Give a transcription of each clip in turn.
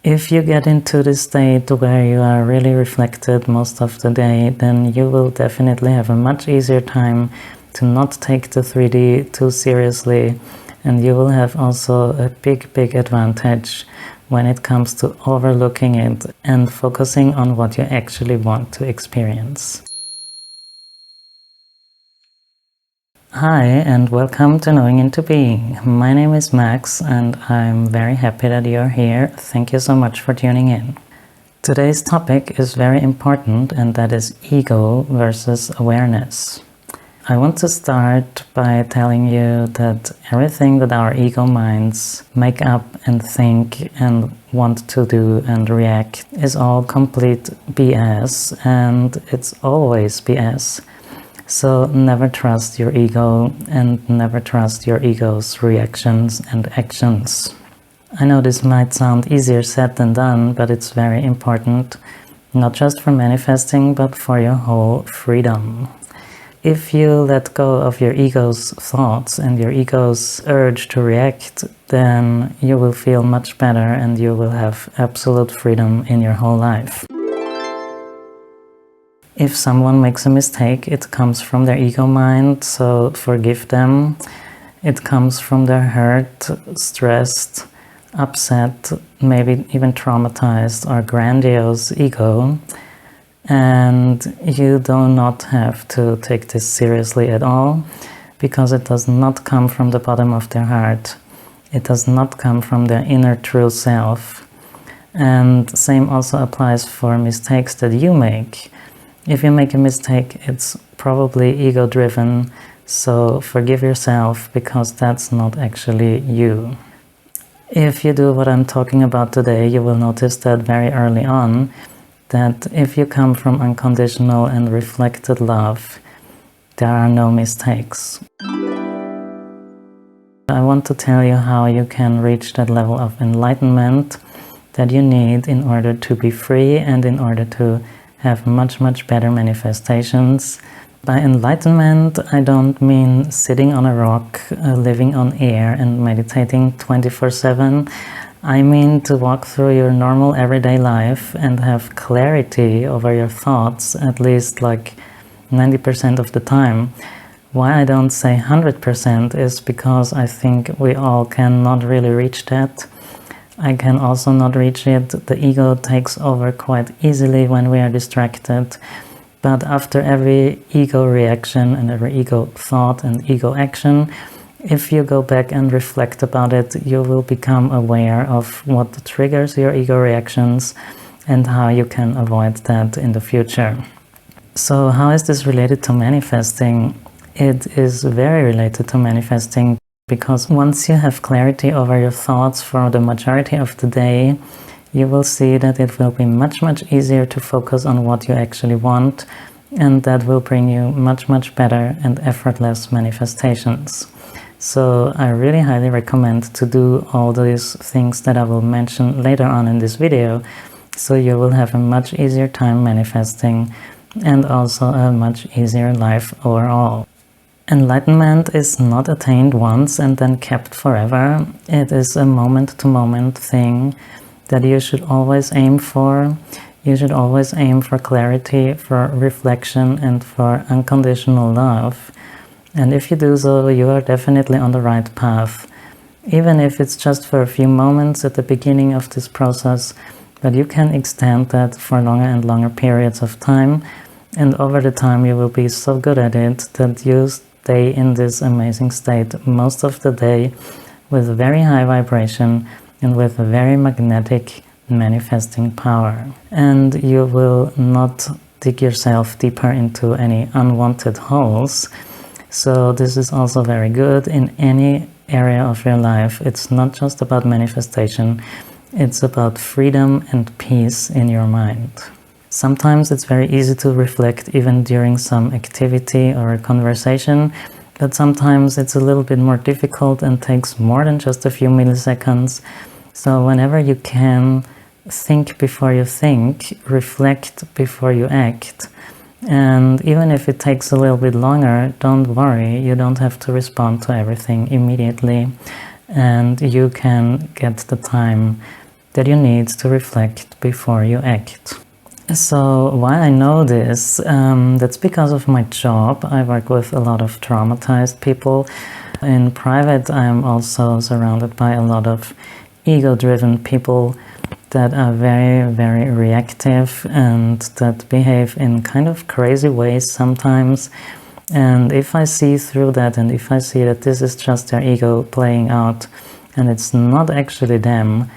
If you get into this state where you are really reflected most of the day, then you will definitely have a much easier time to not take the 3D too seriously, and you will have also a big advantage when it comes to overlooking it and focusing on what you actually want to experience. Hi, and welcome to Knowing Into Being. My name is Max, and I'm very happy that you're here. Thank you so much for tuning in. Today's topic is very important, and that is ego versus awareness. I want to start by telling you that everything that our ego minds make up and think and want to do and react is all complete BS, and it's always BS. So never trust your ego and never trust your ego's reactions and actions. I know this might sound easier said than done, but it's very important, not just for manifesting, but for your whole freedom. If you let go of your ego's thoughts and your ego's urge to react, then you will feel much better and you will have absolute freedom in your whole life. If someone makes a mistake, it comes from their ego mind, so forgive them. It comes from their hurt, stressed, upset, maybe even traumatized or grandiose ego. And you do not have to take this seriously at all, because it does not come from the bottom of their heart. It does not come from their inner true self. And same also applies for mistakes that you make. If you make a mistake, it's probably ego-driven, so forgive yourself, because that's not actually you. If you do what I'm talking about today, you will notice that very early on, that if you come from unconditional and reflected love, there are no mistakes. I want to tell you how you can reach that level of enlightenment that you need in order to be free and in order to have much better manifestations. By enlightenment, I don't mean sitting on a rock, living on air and meditating 24/7. I mean to walk through your normal everyday life and have clarity over your thoughts, at least like 90% of the time. Why I don't say 100% is because I think we all cannot really reach that. I can also not reach it. The ego takes over quite easily when we are distracted. But after every ego reaction and every ego thought and ego action, if you go back and reflect about it, you will become aware of what triggers your ego reactions and how you can avoid that in the future. So how is this related to manifesting? It is very related to manifesting, because once you have clarity over your thoughts for the majority of the day, you will see that it will be much easier to focus on what you actually want, and that will bring you much better and effortless manifestations. So I really highly recommend to do all these things that I will mention later on in this video, so you will have a much easier time manifesting and also a much easier life overall. Enlightenment is not attained once and then kept forever. It is a moment-to-moment thing that you should always aim for. You should always aim for clarity, for reflection, and for unconditional love. And if you do so, you are definitely on the right path. Even if it's just for a few moments at the beginning of this process, but you can extend that for longer and longer periods of time. And over the time, you will be so good at it that you stay in this amazing state most of the day with very high vibration and with a very magnetic manifesting power. And you will not dig yourself deeper into any unwanted holes. So this is also very good in any area of your life. It's not just about manifestation, it's about freedom and peace in your mind. Sometimes it's very easy to reflect even during some activity or a conversation, but sometimes it's a little bit more difficult and takes more than just a few milliseconds. So whenever you can, think before you think, reflect before you act. And even if it takes a little bit longer, don't worry, you don't have to respond to everything immediately. And you can get the time that you need to reflect before you act. So why I know this, that's because of my job. I work with a lot of traumatized people. In private, I am also surrounded by a lot of ego-driven people that are very, very reactive and that behave in kind of crazy ways sometimes. And if I see through that, and if I see that this is just their ego playing out and it's not actually them,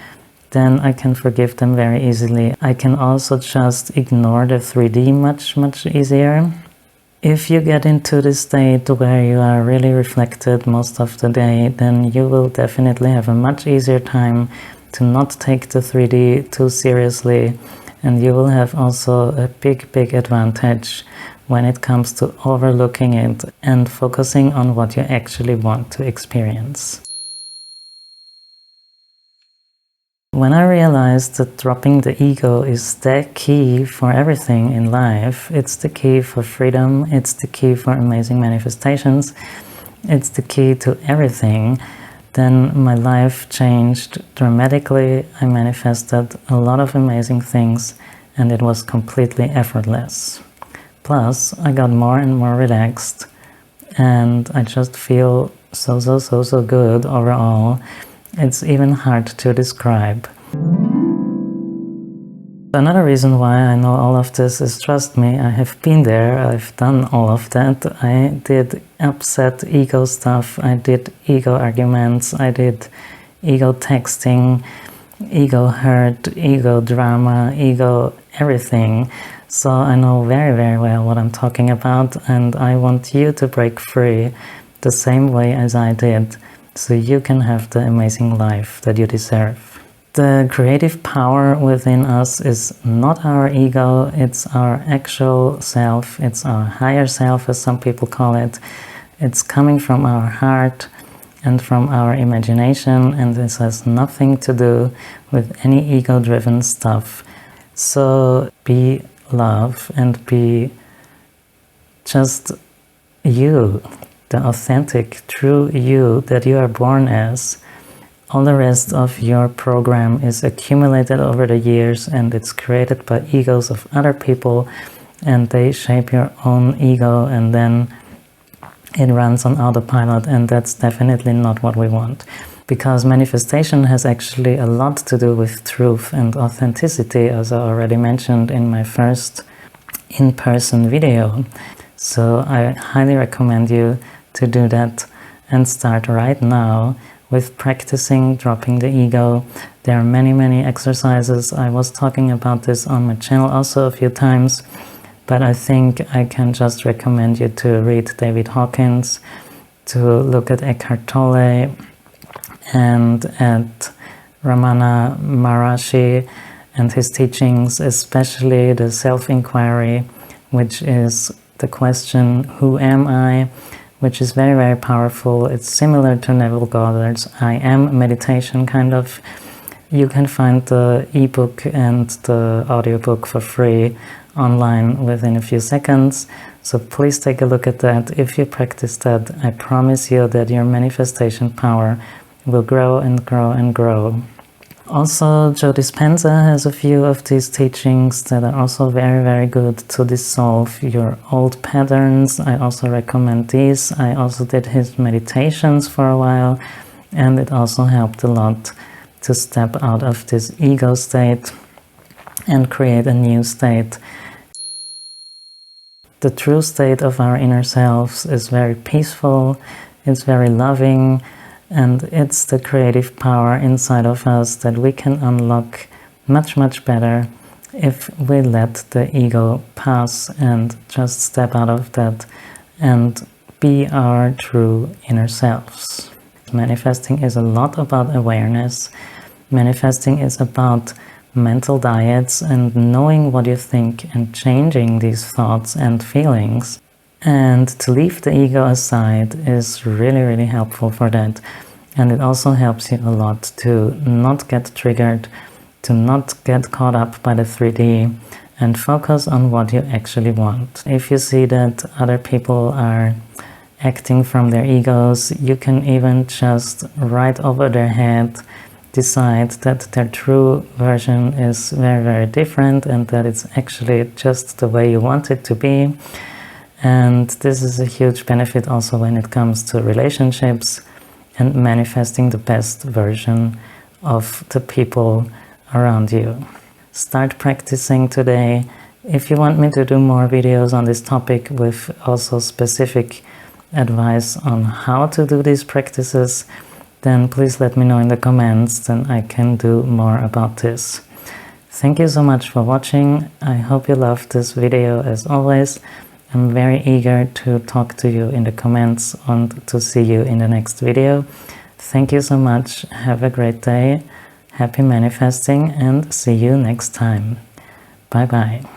then I can forgive them very easily. I can also just ignore the 3D much easier. If you get into the state where you are really reflected most of the day, then you will definitely have a much easier time to not take the 3D too seriously, and you will have also a big advantage when it comes to overlooking it and focusing on what you actually want to experience. When I realized that dropping the ego is the key for everything in life, it's the key for freedom, it's the key for amazing manifestations, it's the key to everything, then my life changed dramatically. I manifested a lot of amazing things and it was completely effortless. Plus, I got more and more relaxed and I just feel so good overall. It's even hard to describe. Another reason why I know all of this is, trust me, I have been there, I've done all of that. I did upset ego stuff, I did ego arguments, I did ego texting, ego hurt, ego drama, ego everything. So I know very well what I'm talking about, and I want you to break free the same way as I did, so you can have the amazing life that you deserve. The creative power within us is not our ego, it's our actual self, it's our higher self, as some people call it. It's coming from our heart and from our imagination, and this has nothing to do with any ego-driven stuff. So be love and be just you, the authentic, true you that you are born as. All the rest of your program is accumulated over the years and it's created by egos of other people, and they shape your own ego and then it runs on autopilot, and that's definitely not what we want. Because manifestation has actually a lot to do with truth and authenticity, as I already mentioned in my first in-person video. So I highly recommend you to do that and start right now with practicing dropping the ego. There are many exercises. I was talking about this on my channel also a few times, but I think I can just recommend you to read David Hawkins, to look at Eckhart Tolle and at Ramana Maharishi and his teachings, especially the self-inquiry, which is the question, who am I? Which is very powerful. It's similar to Neville Goddard's I Am meditation, kind of. You can find the ebook and the audiobook for free online within a few seconds. So please take a look at that. If you practice that, I promise you that your manifestation power will grow and grow. Also, Joe Dispenza has a few of these teachings that are also very good to dissolve your old patterns. I also recommend these. I also did his meditations for a while, and it also helped a lot to step out of this ego state and create a new state. The true state of our inner selves is very peaceful, it's very loving, and it's the creative power inside of us that we can unlock much better if we let the ego pass and just step out of that and be our true inner selves. Manifesting is a lot about awareness. Manifesting is about mental diets and knowing what you think and changing these thoughts and feelings. And to leave the ego aside is really helpful for that. And it also helps you a lot to not get triggered, to not get caught up by the 3D, and focus on what you actually want. If you see that other people are acting from their egos, you can even just right over their head decide that their true version is very, very different and that it's actually just the way you want it to be. And this is a huge benefit also when it comes to relationships and manifesting the best version of the people around you. Start practicing today. If you want me to do more videos on this topic with also specific advice on how to do these practices, then please let me know in the comments, then I can do more about this. Thank you so much for watching. I hope you loved this video as always. I'm very eager to talk to you in the comments and to see you in the next video. Thank you so much. Have a great day. Happy manifesting and see you next time. Bye bye.